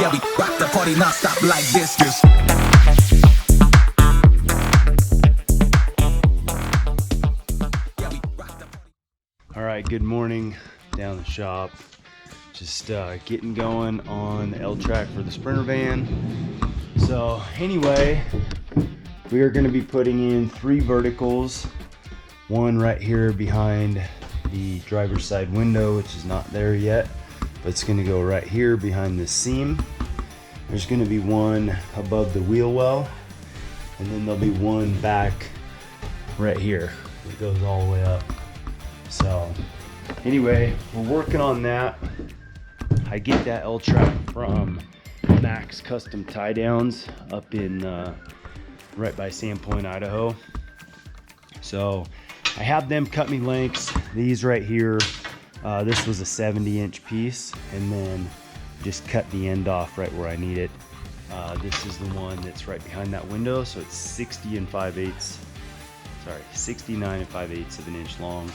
Yeah, we rock the party non-stop like this. Yeah, we rock the party. All right, good morning down the shop. Just getting going on the L-track for the Sprinter van. So anyway, we are going to be putting in 3 verticals. One right here behind the driver's side window, which is not there yet, but it's going to go right here behind this seam. There's going to be one above the wheel well, and then there'll be one back right here. It goes all the way up. So anyway, we're working on that. I get that L-track from Max Custom Tie Downs up in right by Sandpoint, Idaho. So I have them cut me lengths. These right here, this was a 70-inch piece, and then just cut the end off right where I need it. This is the one that's right behind that window, so it's 69 and 5/8 of an inch long.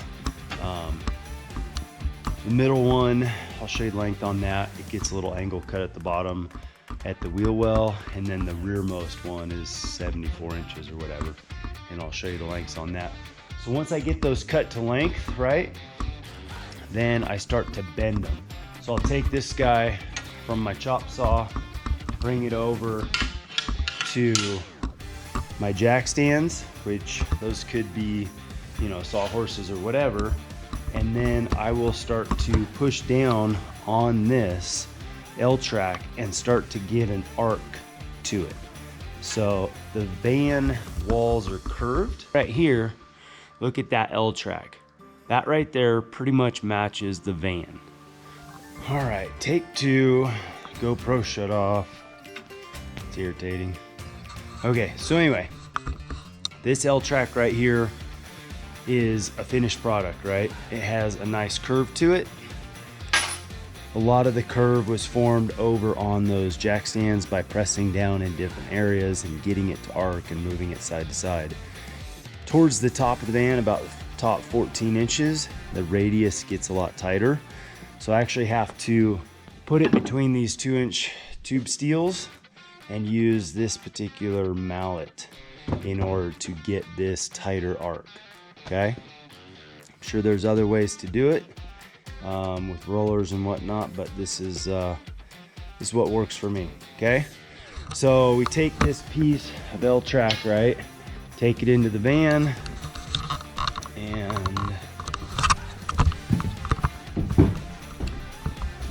The middle one, I'll show you the length on that. It gets a little angle cut at the bottom at the wheel well, and then the rearmost one is 74 inches or whatever, and I'll show you the lengths on that. So once I get those cut to length, right, then I start to bend them. So I'll take this guy from my chop saw, bring it over to my jack stands, which those could be, you know, sawhorses or whatever, and then I will start to push down on this L-track and start to get an arc to it. So the van walls are curved. Right here, look at that L-track. That right there pretty much matches the van. All right, take 2, GoPro shut off. It's irritating. Okay, so anyway, this L-track right here is a finished product, right? It has a nice curve to it. A lot of the curve was formed over on those jack stands by pressing down in different areas and getting it to arc and moving it side to side. Towards the top of the van, about the top 14 inches, the radius gets a lot tighter. So I actually have to put it between these 2-inch tube steels and use this particular mallet in order to get this tighter arc. Okay, I'm sure there's other ways to do it with rollers and whatnot, but this is what works for me. Okay, so we take this piece of L-track, right, take it into the van, and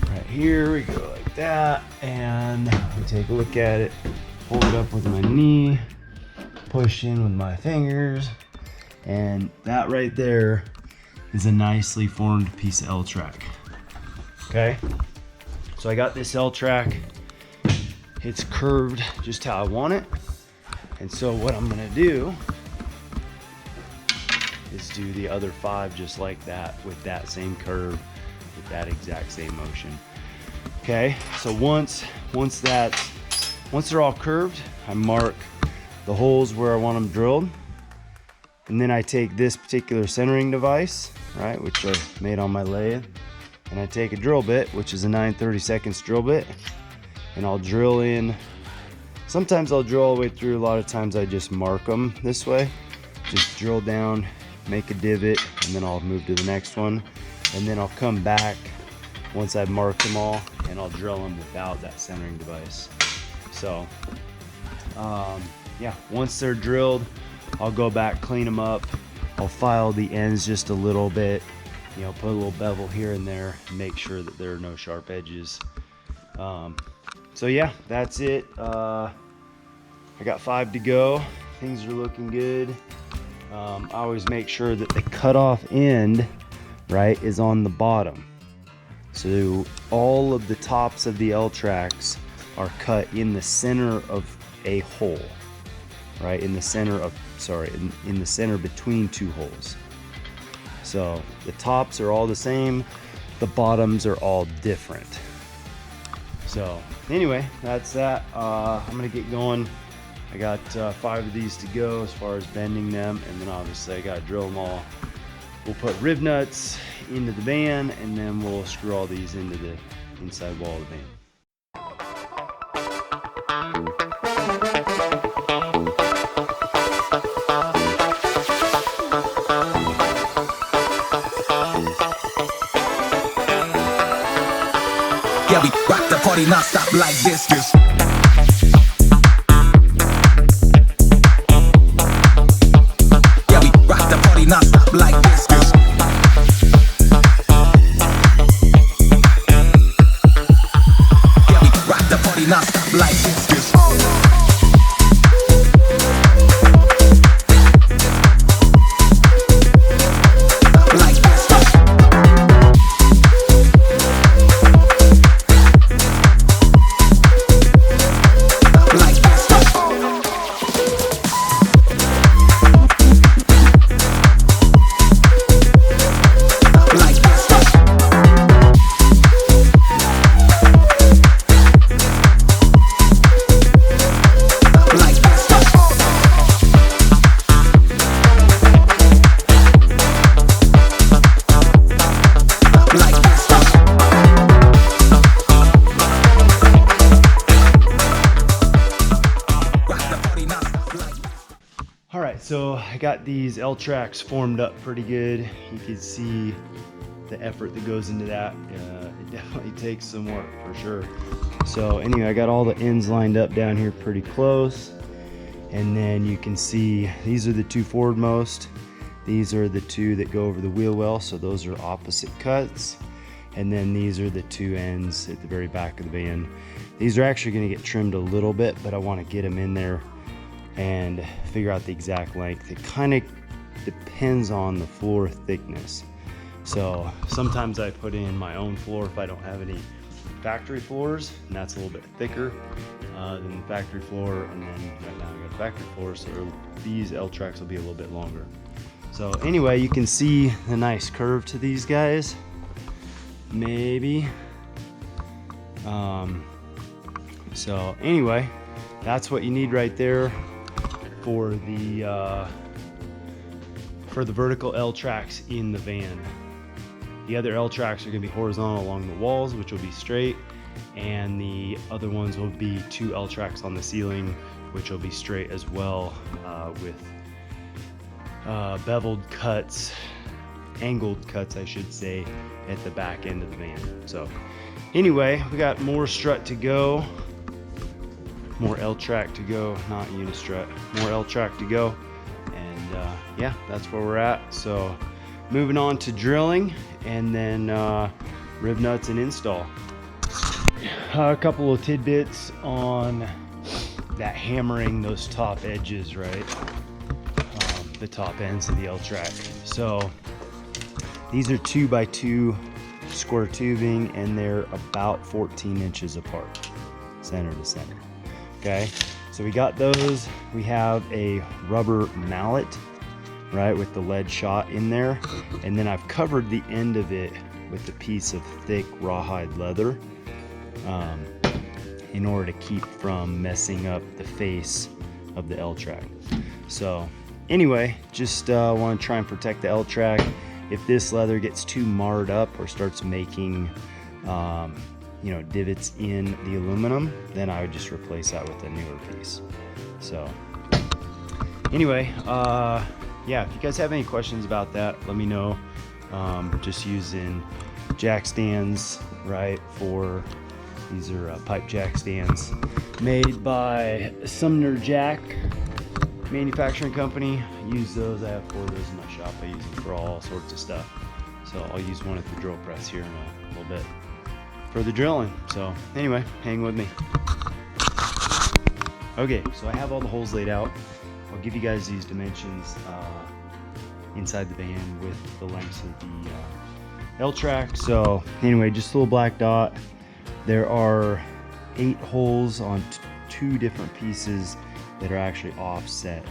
right here we go like that, and we take a look at it, hold it up with my knee, push in with my fingers, and that right there is a nicely formed piece of L-track. Okay, so I got this L-track. It's curved just how I want it, and so what I'm gonna do is do the other 5 just like that, with that same curve, with that exact same motion. Okay, so once they're all curved, I mark the holes where I want them drilled. And then I take this particular centering device, right, which I made on my lathe, and I take a drill bit, which is a 9/32 drill bit, and I'll drill in. Sometimes I'll drill all the way through. A lot of times I just mark them this way. Just drill down, make a divot, and then I'll move to the next one. And then I'll come back once I've marked them all, and I'll drill them without that centering device. So, yeah, once they're drilled, I'll go back, clean them up. I'll file the ends just a little bit, you know, put a little bevel here and there, and make sure that there are no sharp edges. So yeah, that's it. I got 5 to go. Things are looking good. I always make sure that the cutoff end, right, is on the bottom. So all of the tops of the L-tracks are cut in the center of a hole, right? In the center between 2 holes. So the tops are all the same, the bottoms are all different. So anyway, that's that. I'm gonna get going. I got 5 of these to go as far as bending them, and then obviously I gotta drill them all. We'll put rib nuts into the van, and then we'll screw all these into the inside wall of the van. Yeah, we rock the party non-stop like this. Yeah, we rock the party non-stop like this. Yeah, we rock the party non-stop like this. Alright, so I got these L tracks formed up pretty good. You can see the effort that goes into that. It definitely takes some work for sure. So anyway, I got all the ends lined up down here pretty close. And then you can see these are the two forwardmost. These are the two that go over the wheel well, so those are opposite cuts. And then these are the two ends at the very back of the van. These are actually going to get trimmed a little bit, but I want to get them in there and figure out the exact length. It kind of depends on the floor thickness. So sometimes I put in my own floor if I don't have any factory floors, and that's a little bit thicker than the factory floor. And then right now I got a factory floor, so these L tracks will be a little bit longer. So anyway, you can see the nice curve to these guys. Maybe. So anyway, that's what you need right there for the vertical L tracks in the van. The other L tracks are going to be horizontal along the walls, which will be straight, and the other ones will be two L tracks on the ceiling, which will be straight as well, with beveled cuts, angled cuts I should say, at the back end of the van. So anyway, we got more strut to go, more L track to go, not unistrut, more L track to go, and yeah, that's where we're at. So moving on to drilling, and then rib nuts and install. A couple of tidbits on that hammering those top edges, right? The top ends of the L track. So these are 2x2 square tubing, and they're about 14 inches apart, center to center. Okay, so we got those. We have a rubber mallet, right, with the lead shot in there, and then I've covered the end of it with a piece of thick rawhide leather in order to keep from messing up the face of the L track. So anyway, just want to try and protect the L track. If this leather gets too marred up or starts making divots in the aluminum, then I would just replace that with a newer piece. So anyway, yeah, if you guys have any questions about that, let me know. Just using jack stands, right, for these are pipe jack stands made by Sumner Jack Manufacturing Company. I use those. I have 4 of those in my shop. I use them for all sorts of stuff. So I'll use one at the drill press here in a little bit for the drilling. So anyway, hang with me. Okay, so I have all the holes laid out. I'll give you guys these dimensions inside the van with the lengths of the L track. So anyway, just a little black dot. There are 8 holes on 2 different pieces that are actually offset.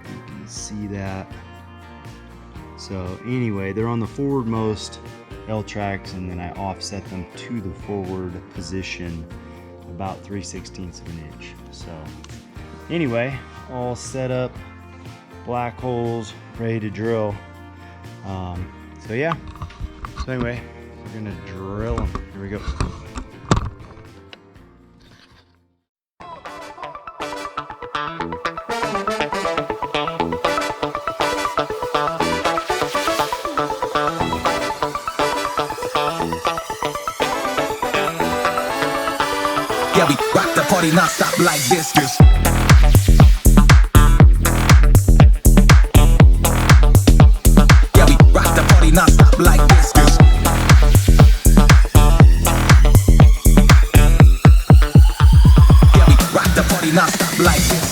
You can see that. So anyway, they're on the forwardmost L tracks, and then I offset them to the forward position about 3/16 of an inch. So anyway, all set up, black holes, ready to drill. So yeah, so anyway, we're gonna drill them. Here we go. Yeah, we rock the party non-stop like this. Yeah, we rock the party non-stop like this. Yeah, we rock the party non-stop like this.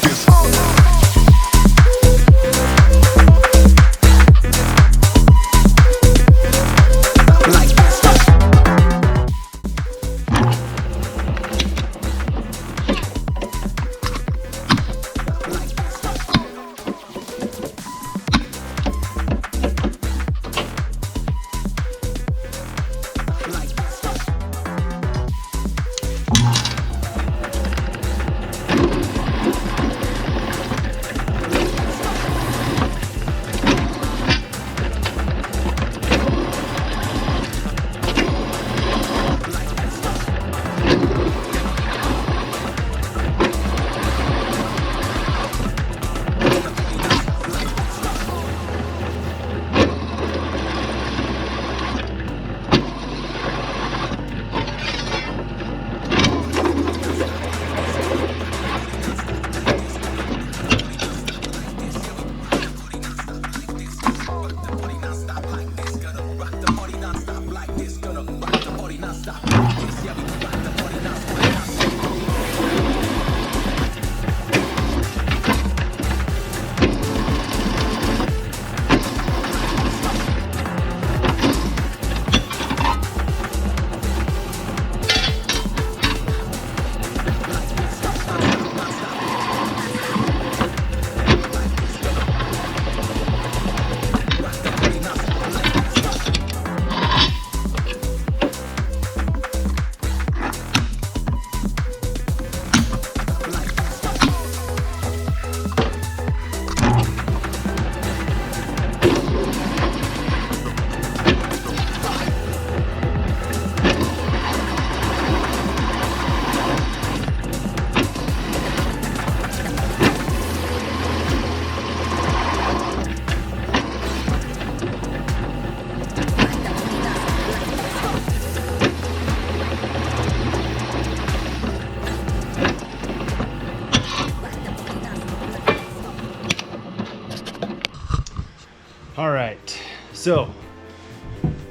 All right, so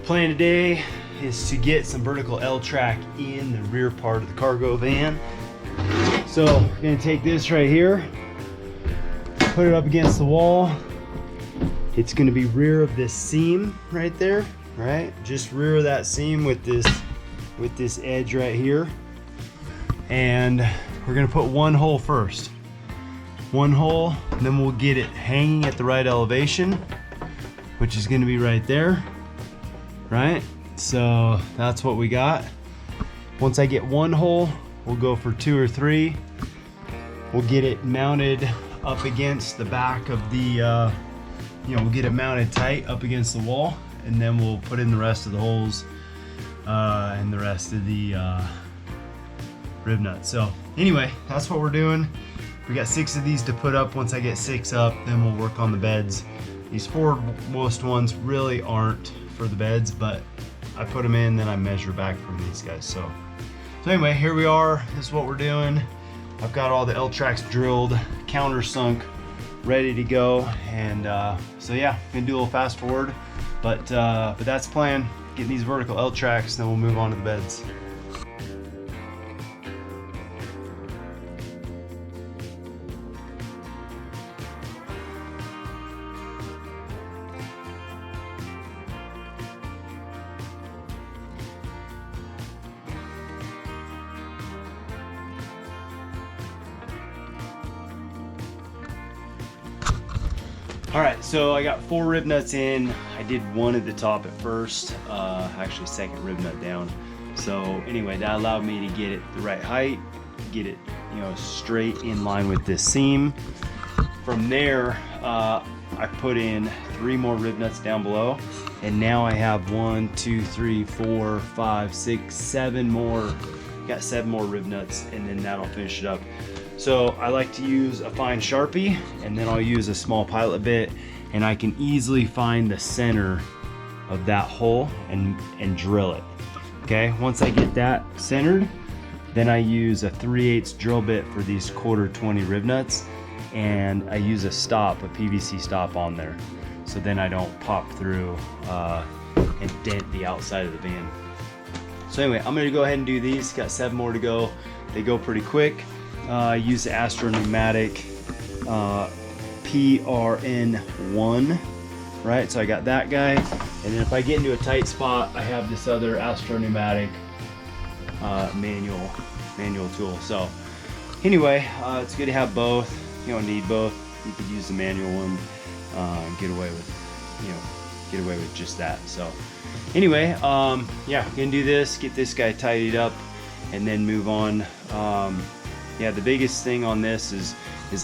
plan today is to get some vertical L-track in the rear part of the cargo van. So we're gonna take this right here, put it up against the wall. It's gonna be rear of this seam right there, right? Just rear of that seam with this edge right here. And we're gonna put one hole first. One hole, and then we'll get it hanging at the right elevation, which is gonna be right there, right? So that's what we got. Once I get one hole, we'll go for 2 or 3. We'll get it mounted up against the back of the, we'll get it mounted tight up against the wall, and then we'll put in the rest of the holes and the rest of the rib nuts. So anyway, that's what we're doing. We got 6 of these to put up. Once I get 6 up, then we'll work on the beds. These forwardmost ones really aren't for the beds, but I put them in, then I measure back from these guys. So anyway, here we are. This is what we're doing. I've got all the L-tracks drilled, countersunk, ready to go. And so yeah, gonna do a little fast forward, but that's the plan. Getting these vertical L-tracks, then we'll move on to the beds. All right, so I got 4 rib nuts in. I did one at the top at first, actually second rib nut down. So anyway, that allowed me to get it the right height, get it, straight in line with this seam. From there, I put in 3 more rib nuts down below, and now I have 1, 2, 3, 4, 5, 6, 7 more. Got 7 more rib nuts, and then that'll finish it up. So I like to use a fine Sharpie, and then I'll use a small pilot bit, and I can easily find the center of that hole and drill it. Okay, once I get that centered, Then I use a 3/8 drill bit for these 1/4 20 rib nuts, and I use a PVC stop on there, so then I don't pop through and dent the outside of the van. So anyway, I'm gonna go ahead and do these. Got 7 more to go. They go pretty quick. I use the Astro Pneumatic PRN1, right? So I got that guy, and then if I get into a tight spot, I have this other Astro Pneumatic manual tool. So anyway, it's good to have both. You don't need both. You could use the manual one and get away with just that. So anyway, yeah, we're gonna do this, get this guy tidied up, and then move on. Yeah, the biggest thing on this is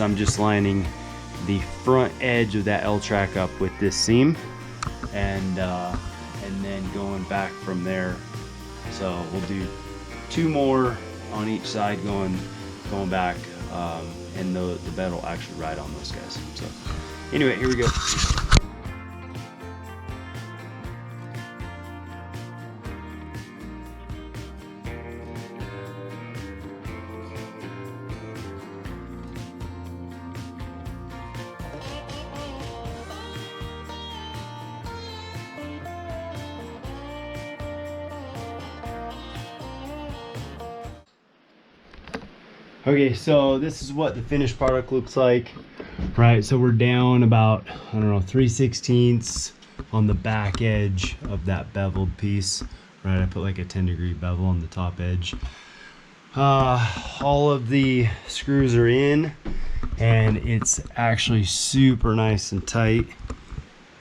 I'm just lining the front edge of that L-track up with this seam, and then going back from there. So we'll do 2 more on each side going back, and the bed will actually ride on those guys. So anyway, here we go. Okay, so this is what the finished product looks like, right? So we're down about, I don't know, 3/16 on the back edge of that beveled piece, right? I put like a 10-degree bevel on the top edge. All of the screws are in, and it's actually super nice and tight.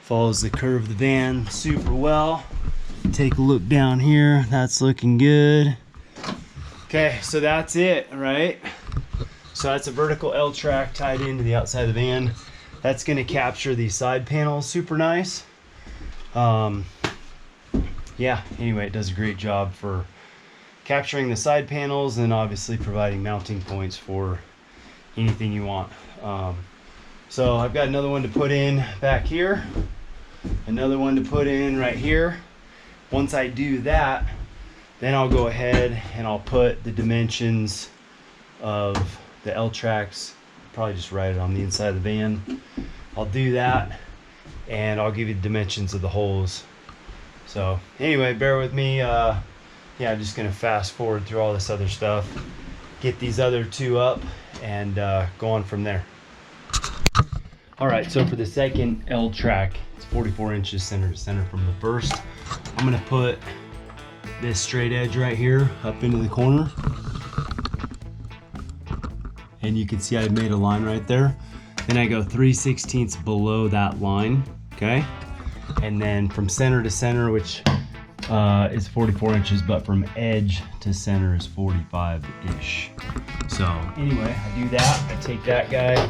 Follows the curve of the van super well. Take a look down here, that's looking good. Okay, so that's it, right? So that's a vertical L-track tied into the outside of the van. That's gonna capture these side panels super nice. Yeah, anyway, it does a great job for capturing the side panels and obviously providing mounting points for anything you want. So I've got another one to put in back here, another one to put in right here. Once I do that, then I'll go ahead and I'll put the dimensions of the L-tracks, probably just write it on the inside of the van. I'll do that, and I'll give you the dimensions of the holes. So anyway, bear with me. Yeah, I'm just gonna fast forward through all this other stuff, get these other 2 up, and go on from there. All right, so for the second L-track, it's 44 inches center to center from the first. I'm gonna put this straight edge right here up into the corner, and you can see I made a line right there. Then I go 3/16 below that line, okay? And then from center to center, which is 44 inches, but from edge to center is 45-ish. So anyway, I do that. I take that guy,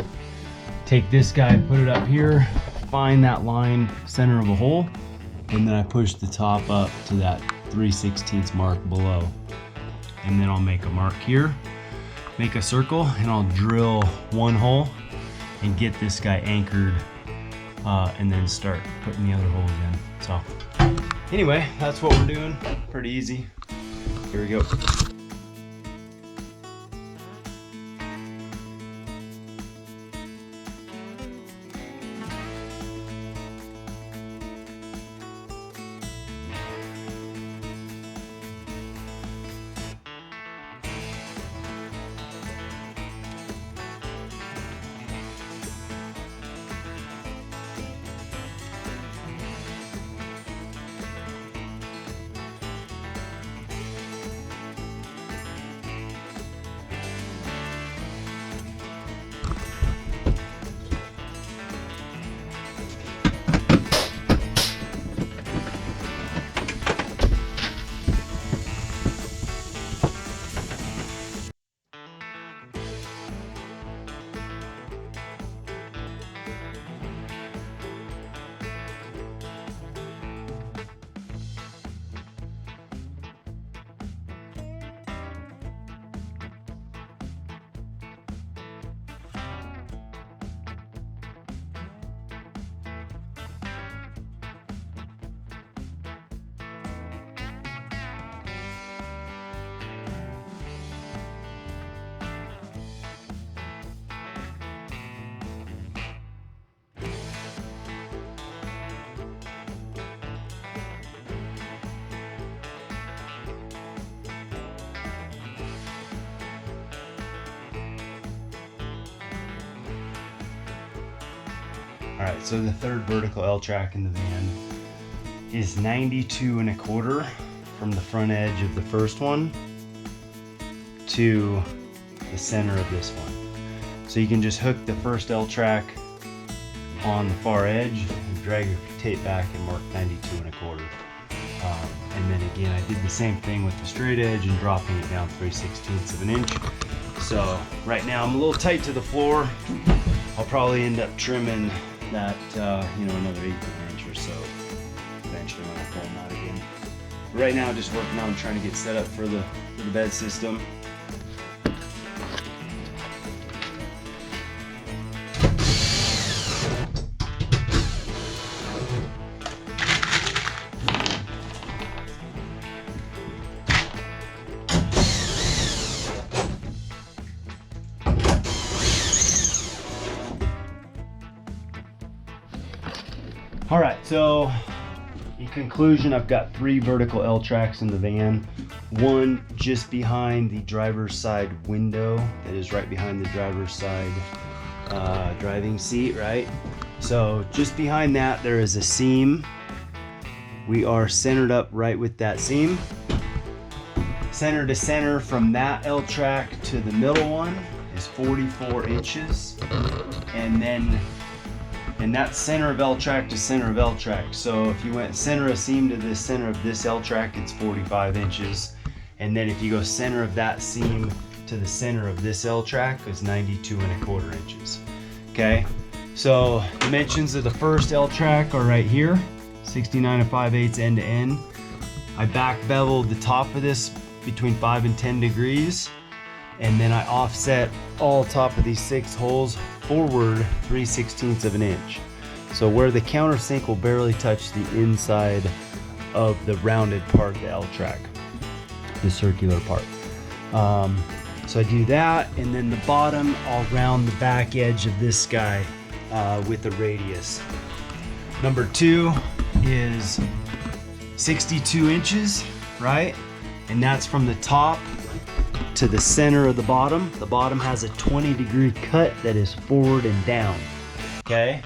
take this guy, put it up here, find that line, center of a hole, and then I push the top up to that 3/16 mark below. And then I'll make a mark here, make a circle, and I'll drill 1 hole and get this guy anchored, and then start putting the other holes in. So anyway, that's what we're doing. Pretty easy. Here we go. All right, so the third vertical L track in the van is 92 1/4 from the front edge of the first one to the center of this one. So you can just hook the first L track on the far edge and drag your tape back and mark 92 1/4. And then again, I did the same thing with the straight edge and dropping it down 3/16 of an inch. So right now I'm a little tight to the floor. I'll probably end up trimming that, another 1/8 inch or so eventually when I pull them out again. But right now, just working on trying to get set up for the bed system. All right, so in conclusion, I've got 3 vertical L tracks in the van. One just behind the driver's side window, that is right behind the driver's side driving seat, right? So just behind that, there is a seam. We are centered up right with that seam. Center to center from that L track to the middle one is 44 inches. And that's center of L track to center of L track. So if you went center of seam to the center of this L track, it's 45 inches. And then if you go center of that seam to the center of this L track, it's 92 1/4 inches. Okay, so dimensions of the first L track are right here, 69 5/8 end to end. I back beveled the top of this between 5 and 10 degrees. And then I offset all top of these 6 holes forward 3/16 of an inch. So where the countersink will barely touch the inside of the rounded part of the L track, the circular part. So I do that, and then the bottom, I'll round the back edge of this guy with a radius. Number 2 is 62 inches, right? And that's from the top to the center of the bottom. The bottom has a 20-degree cut that is forward and down, okay?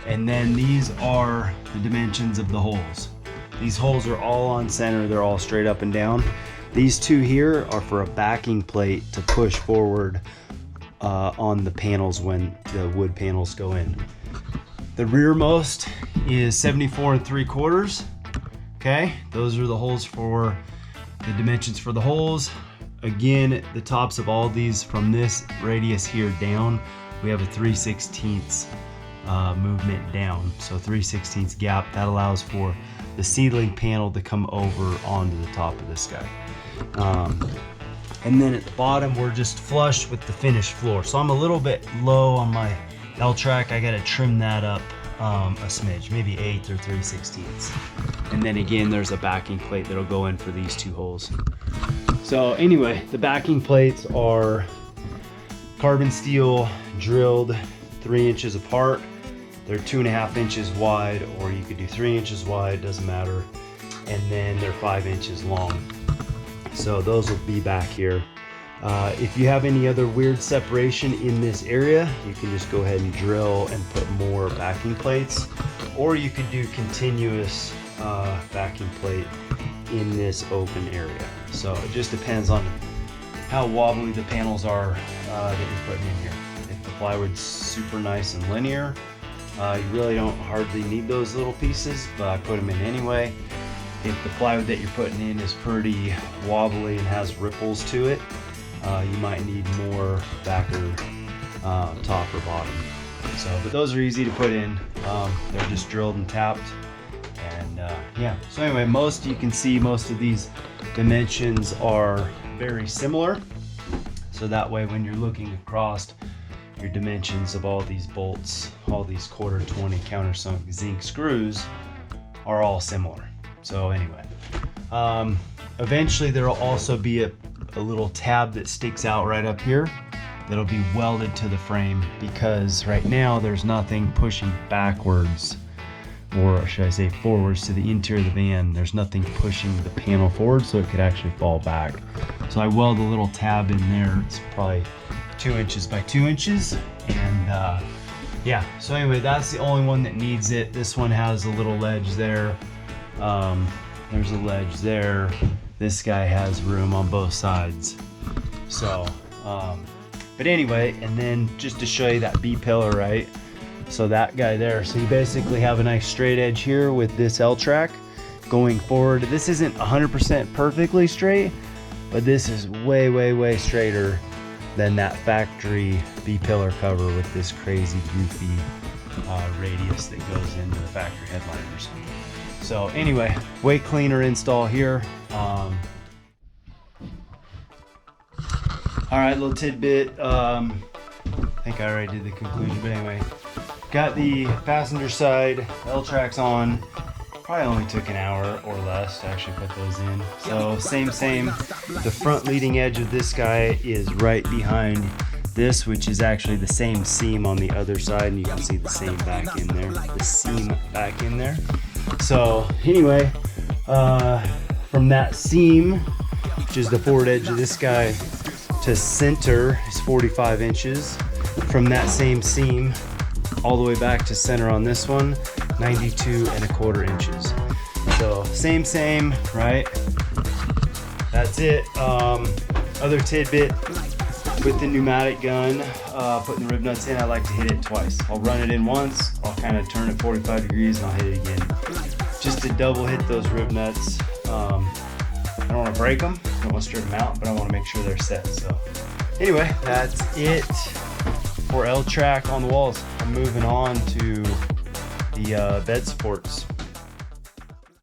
And then these are the dimensions of the holes. These holes are all on center, they're all straight up and down. These 2 here are for a backing plate to push forward on the panels when the wood panels go in. The rearmost is 74 3/4, okay? Those are the holes for the dimensions for the holes. Again, the tops of all these from this radius here down, we have a 3/16 movement down. So 3/16 gap, that allows for the ceiling panel to come over onto the top of this guy. And then at the bottom, we're just flush with the finished floor. So I'm a little bit low on my L track. I gotta trim that up a smidge, maybe 1/8 or 3/16. And then again, there's a backing plate that'll go in for these 2 holes. So anyway, the backing plates are carbon steel drilled 3 inches apart. They're 2.5 inches wide, or you could do 3 inches wide, doesn't matter. And then they're 5 inches long. So those will be back here. If you have any other weird separation in this area, you can just go ahead and drill and put more backing plates, or you could do continuous backing plate in this open area. So it just depends on how wobbly the panels are that you're putting in here. If the plywood's super nice and linear, you really don't hardly need those little pieces, but I put them in anyway. If the plywood that you're putting in is pretty wobbly and has ripples to it, you might need more backer, top or bottom. So, but those are easy to put in. They're just drilled and tapped. And yeah, so anyway, you can see most of these dimensions are very similar. So that way when you're looking across, your dimensions of all these bolts, all these 1/4 countersunk zinc screws are all similar. So anyway, eventually there will also be a little tab that sticks out right up here that'll be welded to the frame, because right now there's nothing pushing backwards, or should I say forwards, to the interior of the van. There's nothing pushing the panel forward, so it could actually fall back. So I weld a little tab in there. It's probably 2 inches by 2 inches, and yeah, so anyway, that's the only one that needs it. This one has a little ledge there. There's a ledge there. This guy has room on both sides. So, but anyway, and then just to show you that B pillar, right? So that guy there, so you basically have a nice straight edge here with this L-track going forward. This isn't 100% perfectly straight, but this is way, way, way straighter than that factory B-pillar cover with this crazy goofy radius that goes into the factory headliners. So anyway, way cleaner install here. All right, little tidbit. I think I already did the conclusion, but anyway, got the passenger side L-tracks on. Probably only took an hour or less to actually put those in. So same. The front leading edge of this guy is right behind this, which is actually the same seam on the other side, and you can see the same back in there, the seam back in there. So anyway, from that seam, which is the forward edge of this guy, to center is 45 inches. From that same seam all the way back to center on this one, 92¼ inches. So same, right? That's it. Other tidbit with the pneumatic gun, putting the rib nuts in, I like to hit it twice. I'll run it in once, I'll kind of turn it 45 degrees, and I'll hit it again. Just to double hit those rib nuts. I don't want to break them, I don't want to strip them out, but I want to make sure they're set. So anyway, that's it for L-track on the walls. I'm moving on to the bed supports.